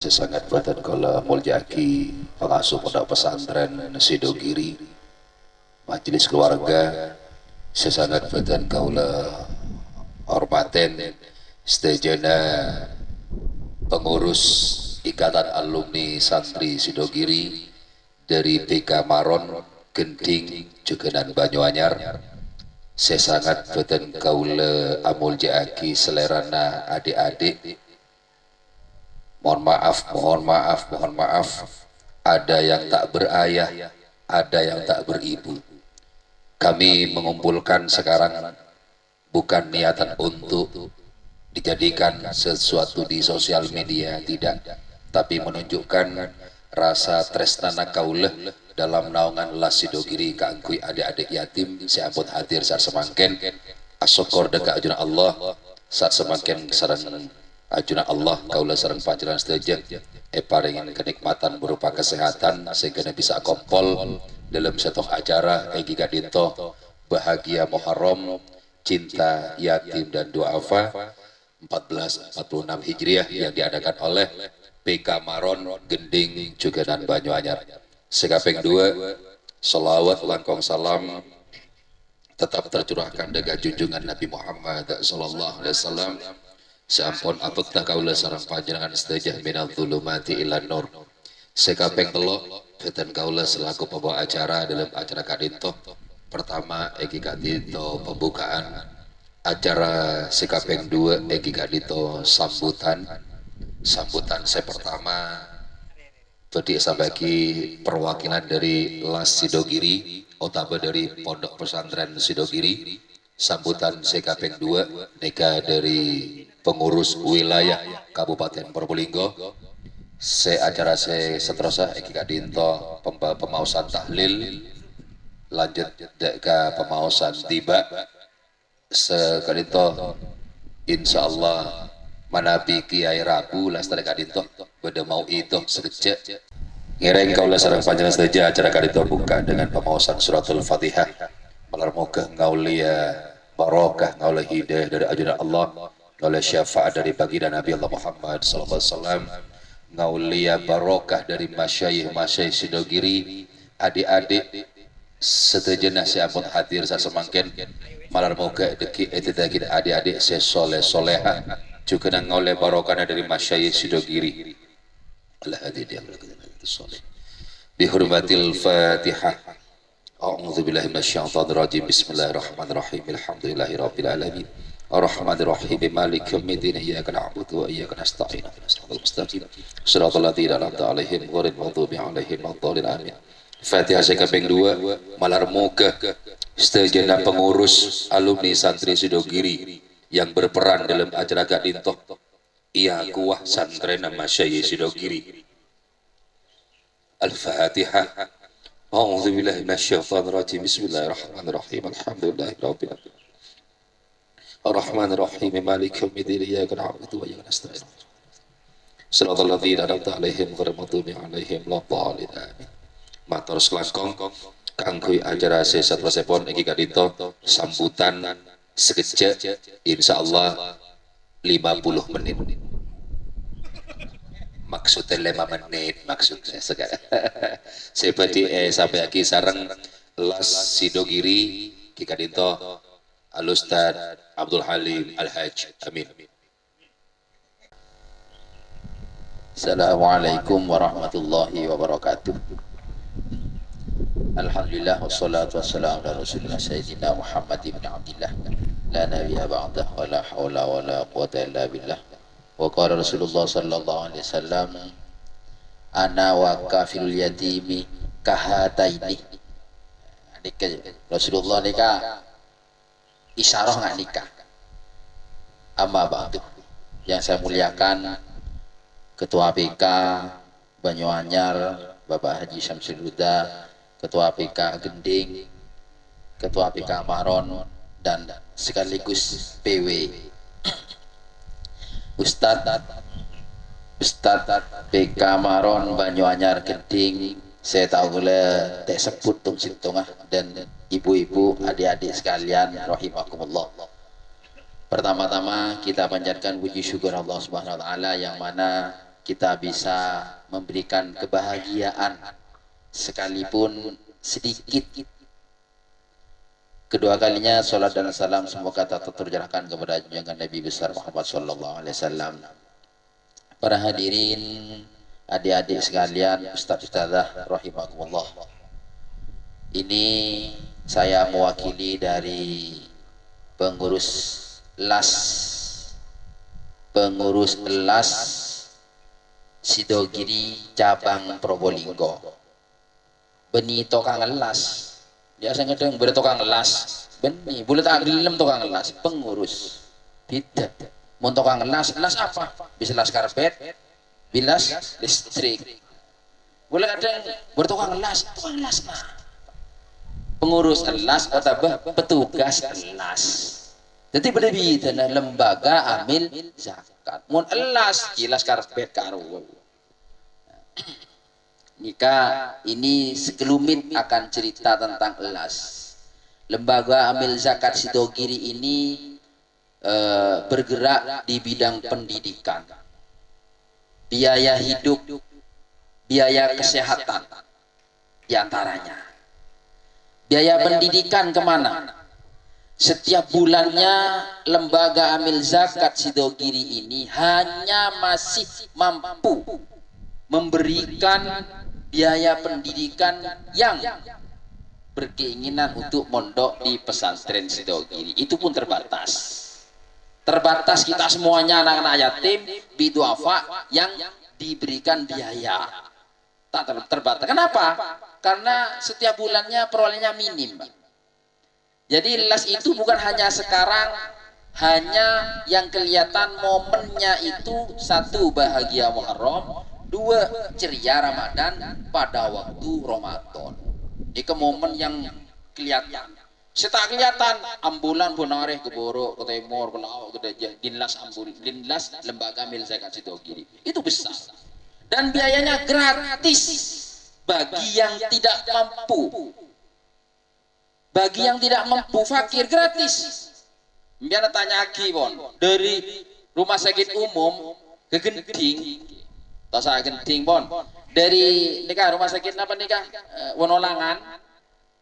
Sesangat badan kala muljaki pengasuh pondok pesantren Sidogiri, majelis keluarga, sesangat badan kaula hormaten sedayana pengurus Ikatan Alumni Santri Sidogiri dari BK Maron, Gending, Jugenan Banyuanyar. Sesangat badan kaula amuljaaki selerana adik-adik. Mohon maaf, ada yang tak berayah, ada yang tak beribu. Kami mengumpulkan sekarang bukan niatan untuk dijadikan sesuatu di sosial media, tidak, tapi menunjukkan rasa tresnana kauleh dalam naungan las Sidogiri kaangkui adik-adik yatim seampun hadir saat semangken asokor dekat ajunan Allah saat semangken sarang ajunan Allah kaula sareng panjenengan sedaya paringin kenikmatan berupa kesehatan sehingga bisa kompol dalam satu acara egi kadinto bahagia Muharram cinta yatim dan duafa 1446 Hijriah yang diadakan oleh PK Maron Gending Jugenan Banyuanyar. Sekaping 2 selawat langkong salam tetap tercurahkan dengan junjungan Nabi Muhammad sallallahu alaihi wasallam. Sampun apekta kaula sareng panjenengan sedaya minal dzulumati ilan nur. Sekaping 3 beten kaula selaku pembawa acara dalam acara kadinto. Pertama egi kadinto pembukaan, acara sekaping 2 egi kadinto sambutan saya pertama tadi sabagi perwakilan dari Las Sidogiri, otaba dari Pondok Pesantren Sidogiri. Sambutan sekaping 2 neka dari pengurus wilayah Kabupaten Probolinggo. Acara seterusnya iki kadinto pemausan tahlil, lanjut ke pemausan tiba sekadinto insyaallah manabi Kiai Rabu lastare kadinto beda mau itu sekecek ngereng kaula sareng panjenengan saja acara kadinto buka dengan pemausan suratul Fatihah. Malar moga ngaulia barokah ngaulia hidayah dari ajudan Allah, ngaulia syafaat dari baginda Nabi Allah Muhammad sallallahu alaihi wasallam, ngaulia barokah dari masyayikh Sidogiri, adik-adik setejenah siapun hadir saat semangken. Malar moga deki etitakin adik-adik sesoleh soleha juga ngaulia barokahnya dari masyayikh Sidogiri. Allah hadir yang soleh. Bihurmatil Fatihah. A'udzu billahi minasyaitonir rajim. Bismillahirrahmanirrahim. Alhamdulillahirabbil alamin. Arrahmanir rahim. Maliki yaumiddin. Iyyaka na'budu wa iyyaka nasta'in. Ihdinas siratal mustaqim. Shiratal ladzina an'amta 'alaihim ghairil maghdubi 'alaihim waladdallin. Amin. Fatihah sekaping 2 malar moga sejenak pengurus alumni santri Sidogiri yang berperan dalam acara kadinto ia kuah santren masyayikh Sidogiri. Al-Fatihah. A'udzu billahi minasyaitonir rajim. Bismillahirrahmanirrahim. Alhamdulillahirabbil alamin. Ar-Rahmanir Rahim. Maliki yaumiddin. Iyyaka na'budu wa iyyaka nasta'in. Shiratal ladzina an'amta 'alaihim ghairil maghdubi alaihim waladdallin. Amin. Matur selangkong kanggo acara sesatrosipun iki kadinto sambutan sekecek insyaallah 50 menit. Maksudnya 5 menit maksudnya sekarang. Seperti sampai aki sareng Las Sidogiri kita dinto Al-Ustad Abdul Halim Al-Hajj. Amin. Assalamualaikum warahmatullahi wabarakatuh. Alhamdulillah wassalatu wassalamu ala rasulillah sayyidina Muhammad ibn Abdillah la nabiyya ba'dah wa la hawla wa la quwwata illa billah. Wa qala Rasulullah sallallahu alaihi wasallam ana wa kafilul yatimi kahataini. Nikah Rasulullah nikah isyarah nggak nikah. Amma ba'du, yang saya muliakan Ketua PK Banyuanyar Bapak Haji Syamsul Huda, Ketua PK Gending, Ketua PK Maron, dan sekaligus PW Ustadz PK Maron Banyuanyar Gending. Saya tahu boleh tak sebut tung sintungah dan ibu-ibu adik-adik sekalian rahimakumullah. Pertama-tama kita panjatkan puji syukur Allah Subhanahu wa taala yang mana kita bisa memberikan kebahagiaan sekalipun sedikit. Kedua kalinya salat dan salam semoga tetap tercurahkan kepada junjungan Nabi besar Muhammad sallallahu alaihi wasallam. Para hadirin, adik-adik sekalian, ustaz-ustazah rahimakumullah. Ini saya mewakili dari pengurus LAS Sidogiri cabang Probolinggo. Beni tokang las. Biasa ngedeng bertokang las. Beni boleh tak gelem tokang las, pengurus. Tidak. Mun tokang las apa? Bisa las karpet, bilas listrik. Boleh kadang bertokang las nah. Pengurus las atau petugas las. Jadi berbeda lembaga amil zakat. Mun las jelas karpet karo. Jika ini sekelumit akan cerita tentang LAS. Lembaga amil zakat Sidogiri ini bergerak di bidang pendidikan, biaya hidup, biaya kesehatan, diantaranya. Biaya pendidikan kemana? Setiap bulannya lembaga amil zakat Sidogiri ini hanya masih mampu memberikan biaya pendidikan yang berkeinginan untuk mondok di pesantren Sidogiri. Itu pun terbatas. Terbatas kita semuanya anak-anak yatim, biduafa yang diberikan biaya. Tak terbatas. Kenapa? Karena setiap bulannya perolehannya minim. Jadi las itu bukan hanya sekarang, hanya yang kelihatan momennya itu satu bahagia Muharram, dua ceria Ramadan pada waktu Ramadan. Ini ke momen yang kelihatan. Setak kelihatan ambulan bonareh ke Boro, ke Timur, ke Laut, ke Dajah, dinlas lembaga amil zakat Sidogiri. Itu besar. Dan biayanya gratis bagi yang tidak mampu. Bagi yang tidak mampu fakir gratis. Biar tanya lagi bon, dari rumah sakit umum ke Genting. Tasa Genting bon, dari nikah rumah sakit apa nikah Wonolangan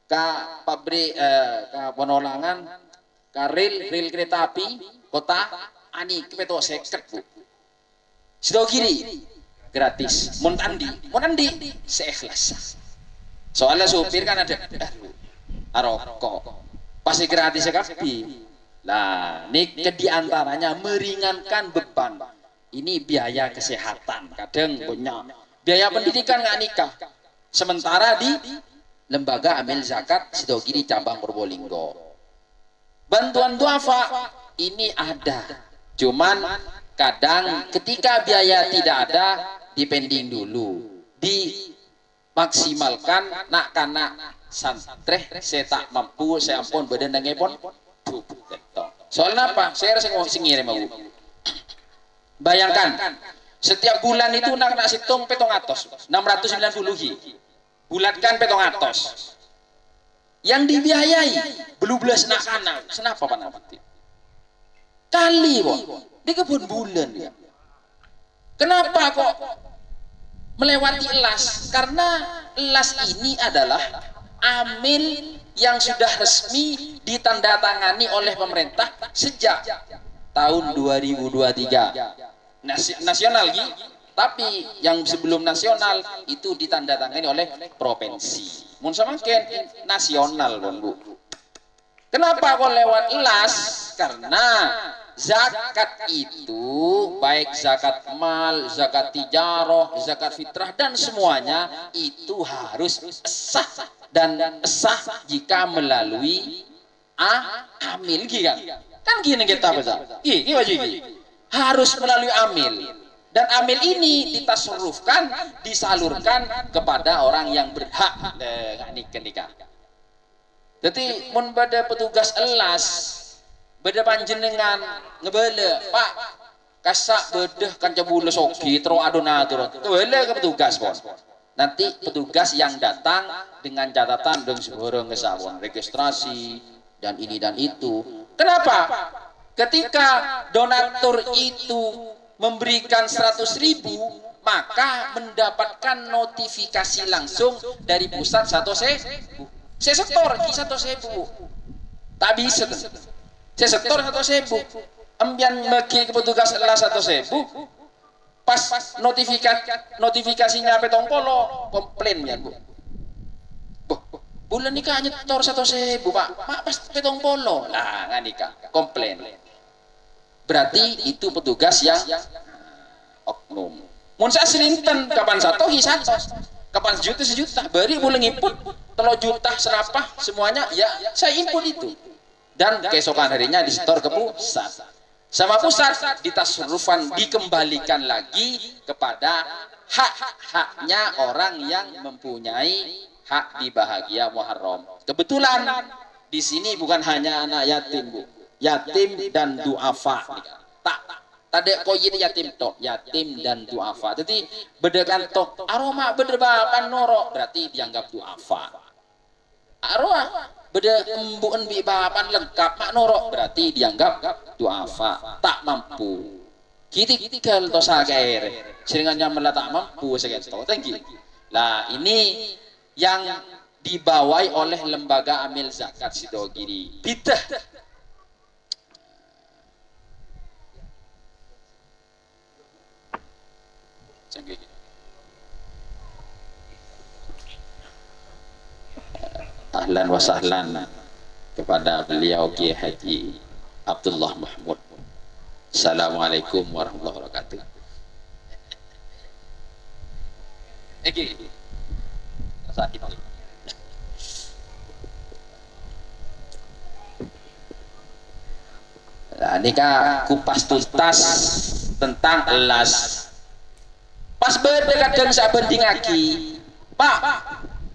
ke pabrik ke Wonolangan ke rel kereta api kota ani kepeto seket bu. Sidogiri gratis, monandi seikhlas. Soalnya supir kan ada rokok, pasti gratis sekali. Nah, ini diantaranya meringankan beban. Ini biaya kesehatan, kadang punya biaya pendidikan nggak nikah. Sementara di lembaga amil zakat Sidogiri cabang Probolinggo, bantuan duafa ini ada. Cuman kadang ketika biaya tidak ada, dipending dulu, dimaksimalkan. Nak karena santreh saya tak mampu, saya ampun badan dan ngepon. Soalnya apa? Saya rasa ngirim mau. Bayangkan, setiap bulan itu nak situng petong atos, 690 bulatkan petong atos. Yang dibiayai belum belas nak anak. Kenapa Pak Nafti? Kali boh, di kebun bulan ya. Kenapa kok melewati las? Karena las ini adalah amil yang sudah resmi ditandatangani oleh pemerintah sejak tahun 2023. Nasional gitu, tapi yang sebelum nasional itu ditandatangani oleh provinsi. Mun semakin nasional Bu. Kenapa kok lewat las? Karena zakat itu baik zakat mal, zakat tijaroh, zakat fitrah dan semuanya itu harus sah dan sah jika melalui amil kan gini kita baca. Harus melalui amil, dan amil ini ditasarrufkan, disalurkan kepada orang yang berhak nikah. Jadi mun pada petugas elas beda panjenengan ngebele Pak kasak bedeh kanca bulu sogi tro adonatur ngebele ke petugas bos. Nanti petugas yang datang dengan catatan dan seborong kesawon registrasi dan ini dan itu. Kenapa? Ketika donatur itu memberikan 100.000, maka mendapatkan notifikasi langsung dari pusat 1.000. Saya setor ki 1.000. Tak bisa. Saya setor 1.000. Ambian meki ke petugas lah 1.000. Pas notifikasinya petongpolo komplain ya Bu. Bulan nikah nyetor 1.000 Pak. Mak pas petongpolo. Lah nganika komplain. Berarti itu petugas yang oknum. Mun saya selinten kapan satu hisat, kapan sejuta, beri boleh input, 3 juta serapah semuanya, ya saya input itu. Dan keesokan harinya disetor ke pusat. Sama pusat ditasrufan, dikembalikan lagi kepada hak-haknya orang yang mempunyai hak di bahagia Muharram. Kebetulan di sini bukan hanya anak yatim Bu, yatim dan duafa. Tade koyin yatim tok, yatim dan duafa. Jadi bedekan tok aroma berdebapan norok berarti dianggap duafa. Aroma bede embuan bi bapan lengkap mak norok berarti dianggap duafa, tak mampu. Kitikal to saker. Seringannya malah tak mampu segitu. Thank you. Lah ini yang dibawai oleh lembaga amil zakat Sidogiri. Bidah. Ahlan wa sahlan kepada beliau Kiai Haji Abdullah Mahmud. Assalamualaikum warahmatullahi wabarakatuh. Sakit. Nah, ini kan kupas tuntas tentang elas. Pas berdekat dengan saya banding lagi, Pak,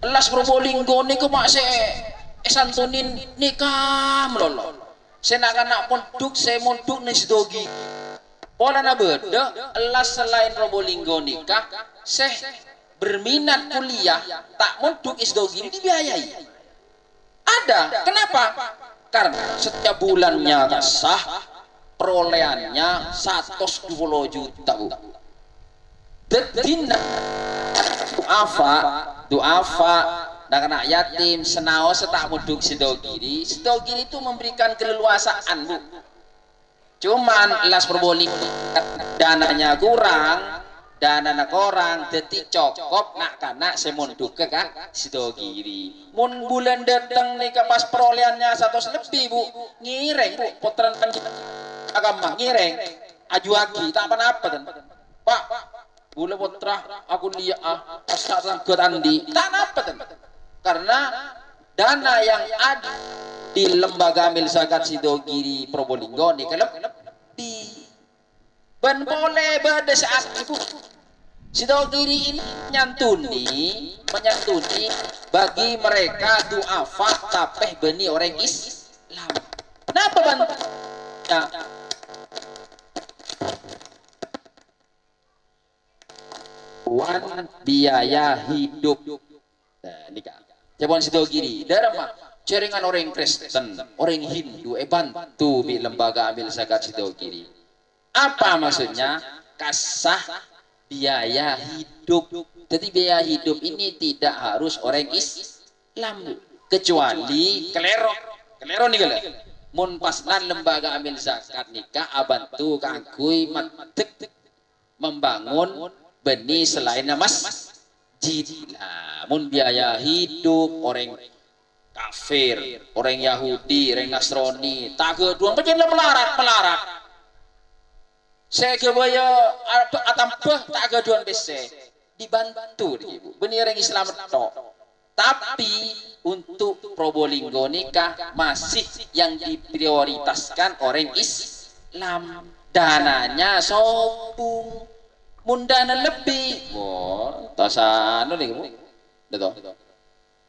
elas Probolinggo niku mak santunin nikah melolo. Saya nak monduk, saya monduk nih Sidogi. Pola na beda, elas selain Probolinggo nikah, saya berminat kuliah, tak monduk Sidogi dibiayai. Ada, kenapa? Karena setiap bulannya sah, perolehannya 120 juta Bu. Dina duafa dan anak yatim senao setak muduk Sidogiri itu memberikan keleluasaan Bu. Cuman Las Probolinggo dananya kurang, dana orang detik cokop nak kana semunduk ke Sidogiri. Mun bulan datang nih pas perolehannya 100 lebih Bu, ngireng Bu, potran agama ngireng aju lagi tak apa-apa Pak. Boleh putra aku lihat asal ke tandi tak apa karena dana yang ada di lembaga amil zakat Sidogiri Probolinggo nih kalau di ben boleh pada saat itu Sidogiri ini menyantuni bagi mereka duafa tapeh beni orang Islam. Kenapa bantu? Ya. Biaya hidup. Nah, ini kan. Jawaban Sidogiri. Darah jaringan orang Kristen, orang Hindu, bantu di lembaga amil zakat Sidogiri. Apa maksudnya? Kasah biaya hidup. Jadi biaya hidup ini tidak harus orang Islam, kecuali kelero nih gala. Mun pasnan lembaga amil zakat nikah abantu kangkui matek membangun benih selain masjid. Namun biaya hidup orang kafir, orang Yahudi, orang Nasrani, tak kedua pengen melarat. Saya kebaya atambah tak kedua bese dibantu Ibu. Benih orang Islam tok. Tapi untuk Probolinggo nikah masih yang diprioritaskan orang Islam. Dananya sobung. Mundana lebih, tosa anu nih Bu, betul.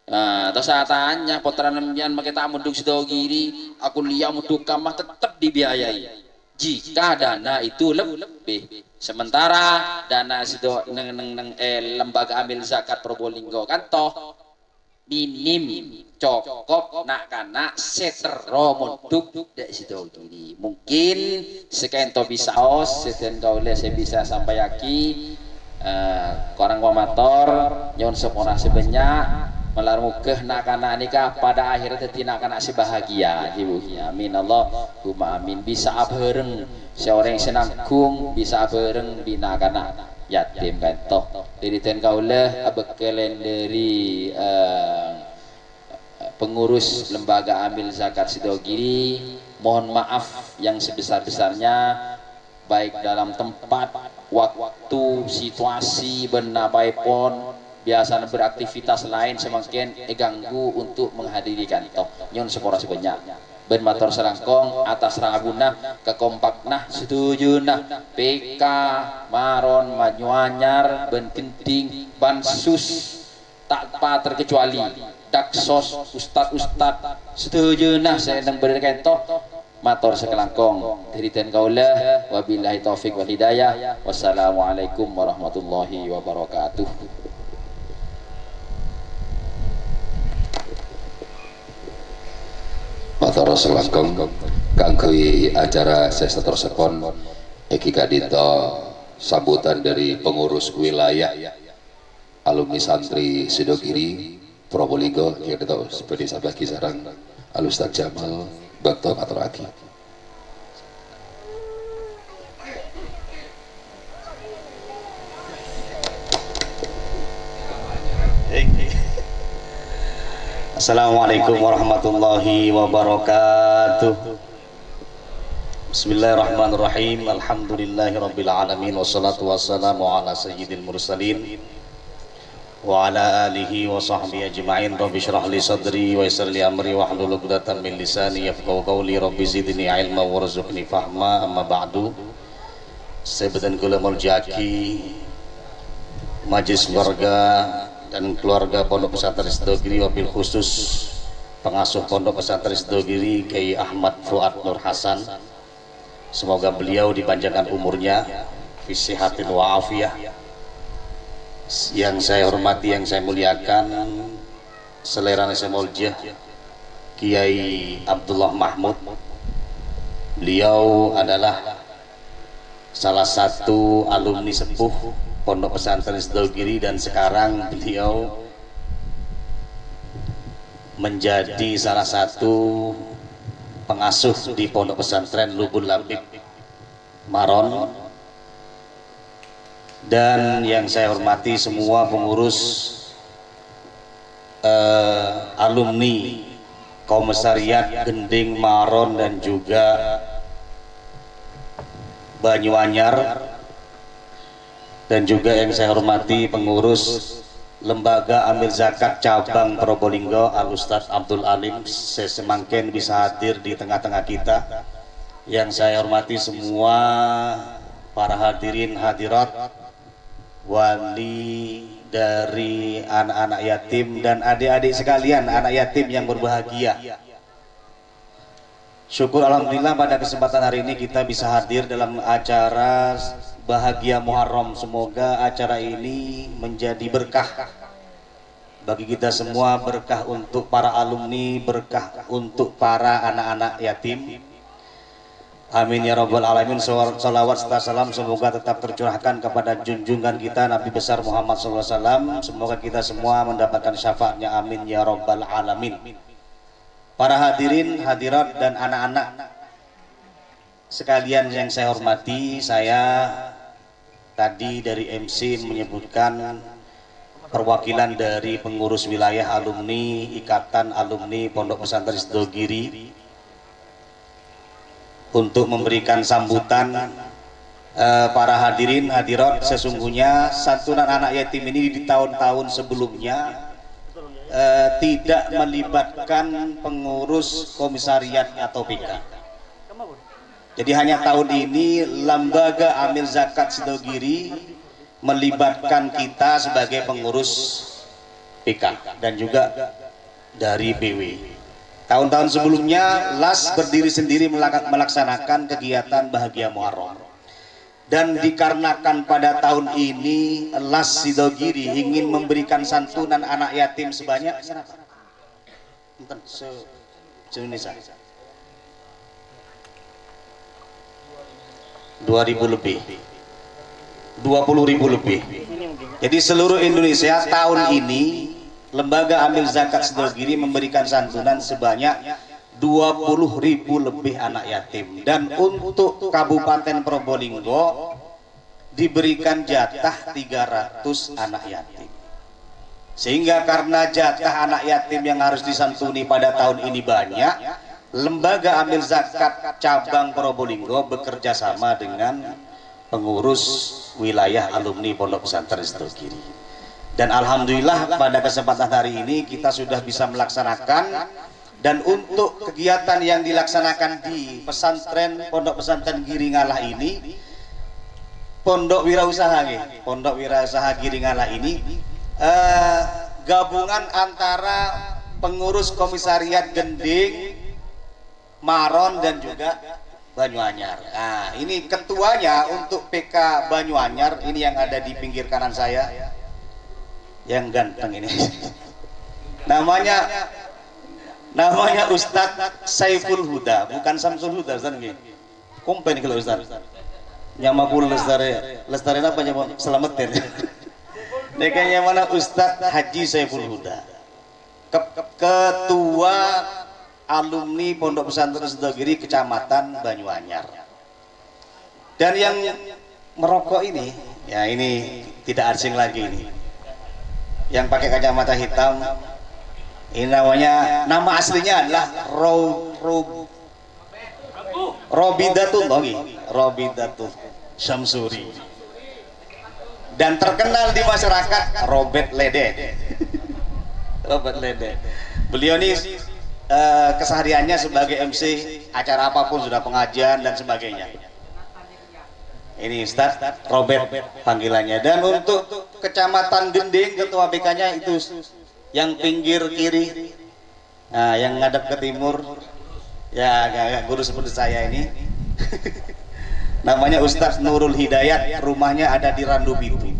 Nah, tosa tanya potran nembian makita munduk Sidogiri, aku lihat munduk kamah tetap dibiayai. Jika dana itu lebih, sementara dana lembaga amil zakat Probolinggo kan toh minim cokop nak kana setero munduk dek Sidogiri. Mungkin sekian to bisa seten kau saya bisa sampai korang wamator nyon sepona sebanyak melar mukeh nak anak nikah pada akhirnya tidak akan si bahagia ibu amin Allahumma amin bisa bareng seorang senangkung bisa bareng bina kana yatim kan toh diritan kaulah abekelen dari pengurus lembaga amil zakat Sidogiri mohon maaf yang sebesar-besarnya baik dalam tempat waktu situasi benapai pon biasanya beraktivitas lain semakin ganggu untuk menghadiri kantor nyon sepora sebanyak ben matur selangkong atas raguna kekompaknah setuju nah PK Maron Manyuanyar ben kenting bansus tak terkecuali daksos ustad setuju nah saya nang berikan toh matur sekelangkong diritan kaulah wabillahi taufik wal hidayah wassalamualaikum warahmatullahi wabarakatuh. Matur selangkong kanggo acara sesa tersepon iki kadita sambutan dari pengurus wilayah alumni santri Sidogiri Probolinggo kita seperti sahabat kisaran Al-Ustaz Jamal Bakto Katuraki. Assalamualaikum warahmatullahi wabarakatuh. Bismillahirrahmanirrahim. Alhamdulillahirabbil alamin wassalatu wassalamu ala sayyidil mursalin wa ala alihi wa sahbihi ajma'in. Rabbi shrah li sadri wa yassir li amri wahlul 'uqdatam min lisani yafqahu qawli. Rabbi zidni ilma warzuqni fahma. Amma ba'du. Sebetan kula muljaki majlis warga dan keluarga Pondok Pesantren Sidogiri, wabil khusus pengasuh Pondok Pesantren Sidogiri Kiai Ahmad Fuad Nur Hasan, semoga beliau dipanjangkan umurnya fi sihatin wa afiyah. Yang saya hormati, yang saya muliakan selera Nasemoljah Kiai Abdullah Mahmud, beliau adalah salah satu alumni sepuh Pondok Pesantren Sidogiri dan sekarang beliau menjadi salah satu pengasuh di Pondok Pesantren Lubun Labib Maron. Dan yang saya hormati semua pengurus alumni Komisariat Gending Maron dan juga Banyuanyar, dan juga yang saya hormati pengurus Lembaga Amil Zakat Cabang Probolinggo Al-Ustaz Abdul Alim sesemangkin bisa hadir di tengah-tengah kita. Yang saya hormati semua para hadirin hadirat, wali dari anak-anak yatim dan adik-adik sekalian anak yatim yang berbahagia. Syukur alhamdulillah pada kesempatan hari ini kita bisa hadir dalam acara Bahagia Muharram. Semoga acara ini menjadi berkah bagi kita semua, berkah untuk para alumni, berkah untuk para anak-anak yatim. Amin ya rabbal alamin. Salawat serta salam semoga tetap tercurahkan kepada junjungan kita Nabi besar Muhammad SAW. Semoga kita semua mendapatkan syafaatnya, amin ya rabbal alamin. Para hadirin hadirat dan anak-anak sekalian yang saya hormati, saya tadi dari MC menyebutkan perwakilan dari pengurus wilayah alumni Ikatan Alumni Pondok Pesantren Sidogiri untuk memberikan sambutan. Para hadirin hadirat, sesungguhnya santunan anak yatim ini di tahun-tahun sebelumnya tidak melibatkan pengurus komisariat atau PK. Jadi hanya tahun ini Lembaga Amil Zakat Sidogiri melibatkan kita sebagai pengurus PK dan juga dari PW. Tahun-tahun sebelumnya LAS berdiri sendiri melaksanakan kegiatan Bahagia Muharram. Dan dikarenakan pada tahun ini LAS Sidogiri ingin memberikan santunan anak yatim sebanyak se-Indonesia 2.000 lebih. 20.000 lebih. Jadi seluruh Indonesia tahun ini Lembaga Amil Zakat Sidogiri memberikan santunan sebanyak 20.000 lebih anak yatim. Dan untuk Kabupaten Probolinggo diberikan jatah 300 anak yatim. Sehingga karena jatah anak yatim yang harus disantuni pada tahun ini banyak, Lembaga Amil Zakat Cabang Probolinggo bekerja sama dengan pengurus wilayah alumni Pondok Pesantren Sidogiri. Dan alhamdulillah pada kesempatan hari ini kita sudah bisa melaksanakan, dan untuk kegiatan yang dilaksanakan di pesantren Pondok Pesantren Giringalah ini, Pondok Wirausaha Giringalah ini gabungan antara pengurus komisariat Gending, Maron dan juga Banyuanyar. Nah, ini ketuanya untuk PK Banyuanyar ini yang ada di pinggir kanan saya, yang ganteng ini. namanya Ustadz Saiful Huda, bukan Samsul Huda, Ustaz nggih. Kompen kalau Ustaz. Nyamakul lestari apa nyama selamatin. Dekanya mana Ustadz Haji Saiful Huda. Ketua alumni Pondok Pesantren Sidogiri Kecamatan Banyuanyar. Dan yang merokok ini, ya ini tidak asing lagi ini. Yang pakai kacamata hitam, ini namanya, nama aslinya adalah Robidatul Syamsuri, dan terkenal di masyarakat Robert Lede. Beliau ini kesehariannya sebagai MC acara apapun, sudah pengajian dan sebagainya. Ini Ustaz Robert panggilannya. Dan untuk Kecamatan Gending, ketua BK-nya itu yang pinggir kiri, nah yang ngadep ke timur, ya agak guru seperti saya ini. Namanya Ustaz Nurul Hidayat, rumahnya ada di Randu Bitu.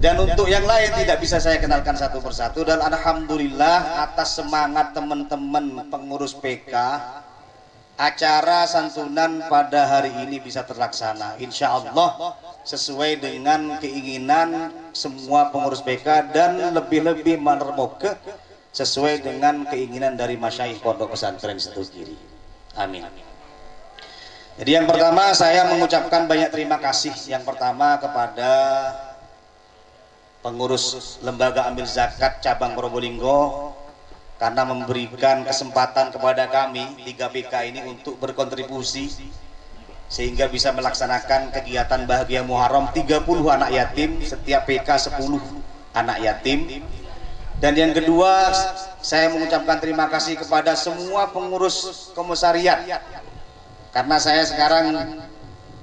Dan untuk yang lain tidak bisa saya kenalkan satu persatu. Dan alhamdulillah atas semangat teman-teman pengurus PK, acara santunan pada hari ini bisa terlaksana, insya Allah sesuai dengan keinginan semua pengurus PK, dan lebih-lebih menermoga sesuai dengan keinginan dari Masyaikh Pondok Pesantren Sidogiri. Amin. Jadi yang pertama saya mengucapkan banyak terima kasih. Yang pertama kepada pengurus Lembaga Amil Zakat Cabang Probolinggo karena memberikan kesempatan kepada kami 3 PK ini untuk berkontribusi sehingga bisa melaksanakan kegiatan Bahagia Muharram 30 anak yatim, setiap PK 10 anak yatim. Dan yang kedua, saya mengucapkan terima kasih kepada semua pengurus komisariat, karena saya sekarang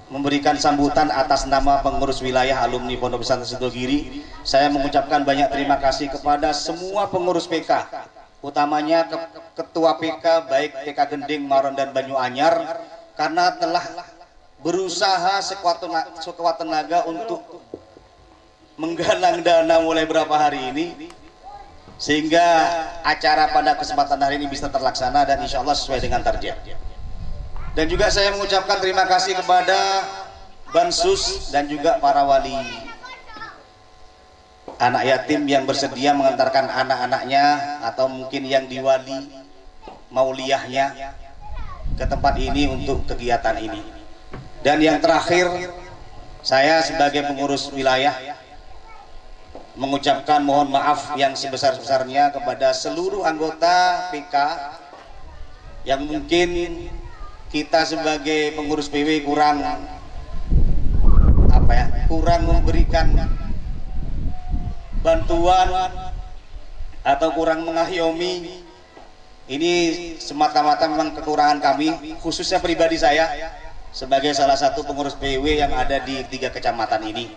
memberikan sambutan atas nama pengurus wilayah alumni Pondok Pesantren Sidogiri. Saya mengucapkan banyak terima kasih kepada semua pengurus PK, utamanya ketua PK baik PK Gending, Maron dan Banyuanyar, karena telah berusaha sekuat tenaga untuk menggalang dana mulai berapa hari ini, sehingga acara pada kesempatan hari ini bisa terlaksana dan insya Allah sesuai dengan target. Dan juga saya mengucapkan terima kasih kepada Bansus dan juga para wali anak yatim yang bersedia mengantarkan anak-anaknya atau mungkin yang diwali mauliyahnya ke tempat ini untuk kegiatan ini. Dan yang terakhir, saya sebagai pengurus wilayah mengucapkan mohon maaf yang sebesar-besarnya kepada seluruh anggota PK yang mungkin kita sebagai pengurus PW kurang memberikan bantuan atau kurang mengayomi. Ini semata-mata memang kekurangan kami, khususnya pribadi saya sebagai salah satu pengurus PW yang ada di 3 kecamatan ini.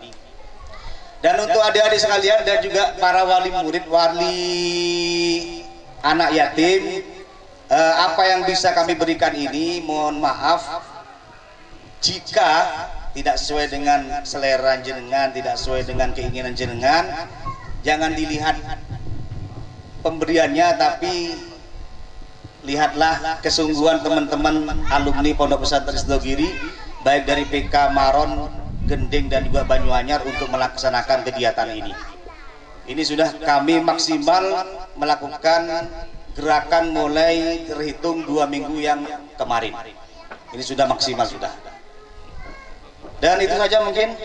Dan untuk adik-adik sekalian dan juga para wali murid, wali anak yatim, apa yang bisa kami berikan ini, mohon maaf jika tidak sesuai dengan selera jenengan, tidak sesuai dengan keinginan jenengan. Jangan dilihat pemberiannya, tapi lihatlah kesungguhan teman-teman alumni Pondok Pesantren Sidogiri, baik dari PK Maron Gending dan juga Banyuanyar untuk melaksanakan kegiatan ini. Ini sudah kami maksimal melakukan gerakan mulai terhitung 2 minggu yang kemarin. Ini sudah maksimal sudah. Dan itu saja mungkin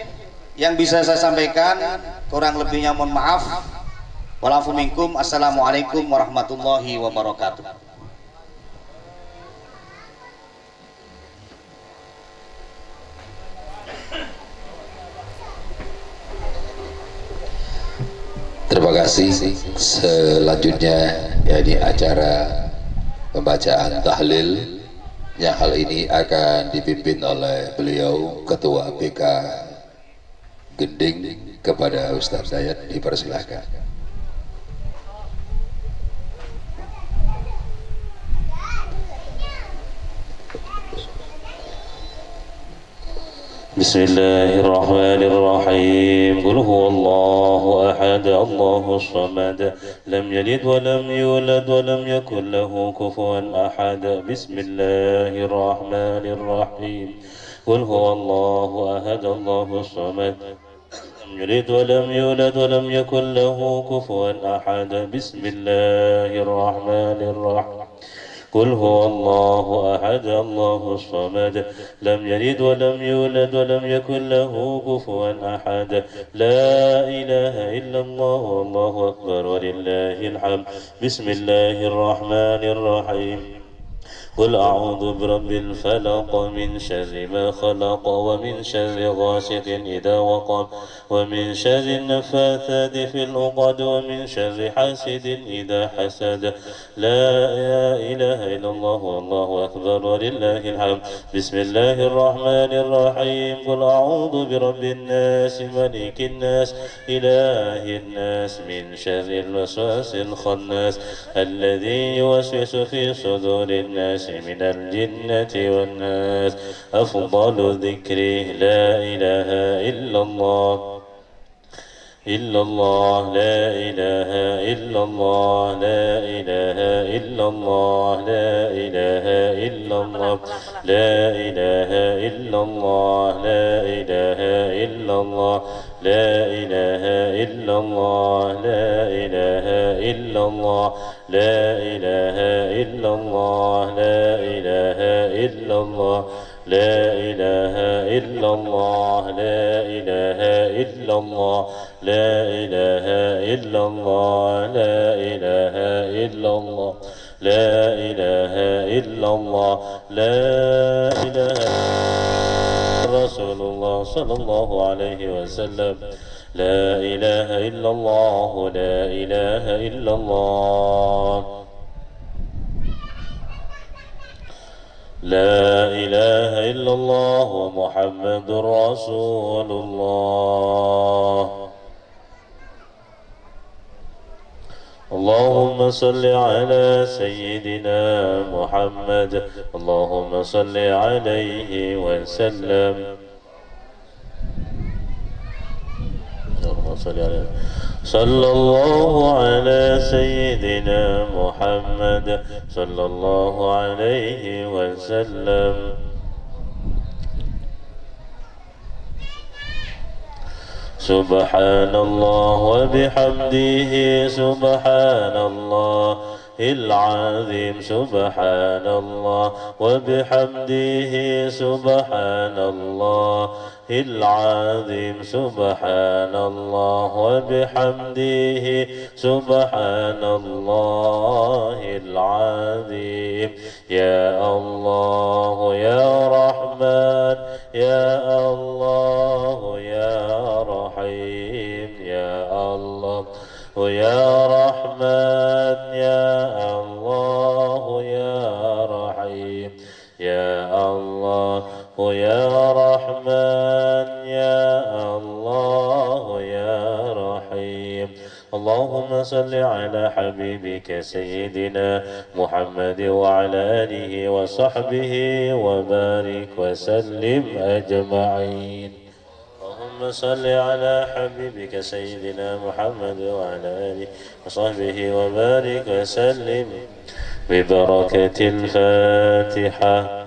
yang bisa saya sampaikan, kurang lebihnya mohon maaf. Walafu minkum, assalamualaikum warahmatullahi wabarakatuh. Terima kasih. Selanjutnya yakni acara pembacaan tahlil yang hal ini akan dipimpin oleh beliau Ketua BK Gending. Kepada Ustaz Dayat dipersilahkan. بسم الله الرحمن الرحيم قل هو الله أحد الله الصمد لم يلد ولم يولد ولم يكن له كفوا أحد بسم الله الرحمن الرحيم قل هو الله أحد الله الصمد لم يلد ولم يولد ولم يكن له كفوا أحد بسم الله الرحمن الرحيم قل هو الله أحد الله الصمد لم يلد ولم يولد ولم يكن له كفوا أحد لا إله إلا الله والله أكبر ولله الحمد بسم الله الرحمن الرحيم قل أعوذ برب الفلق من شر ما خلق ومن شر غاسق إذا وقب ومن شر النفاثات في العقد ومن شر حاسد إذا حسد لا إله إلا الله والله أكبر ولله الحمد بسم الله الرحمن الرحيم قل أعوذ برب الناس ملك الناس إله الناس من شر الوسواس الخناس الذي يوسوس في صدور الناس من الجنة والناس أفضل ذكر لا إله إلا الله إلا الله لا إله إلا الله لا إله إلا الله لا إله إلا الله لا إله إلا الله لا إله إلا الله لا إله إلا الله لا إله إلا الله لا إله إلا الله لا إله إلا الله لا إله إلا الله لا إله إلا الله لا إله إلا الله لا إله إلا الله لا إله إلا الله لا إله رسول الله صلى الله عليه وسلم لا إله إلا الله لا إله إلا الله لا إله إلا الله محمد رسول الله اللهم صل على سيدنا محمد اللهم صل عليه وسلم اللهم صل عليه صلى الله على سيدنا محمد صلى الله عليه وسلم سبحان الله وبحمده سبحان الله العظيم سبحان الله وبحمده سبحان الله العظيم سبحان الله وبحمده سبحان الله العظيم يا الله يا رحمن يا الله يا رحيم يا الله يا رحمن يا الله يا رحيم يا الله يا رحمن يا الله يا رحيم اللهم صل على حبيبك سيدنا محمد وعلى آله وصحبه وبارك وسلم أجمعين اللهم صل على حبيبك سيدنا محمد وعلى آله وصحبه وبارك وسلم ببركة الفاتحة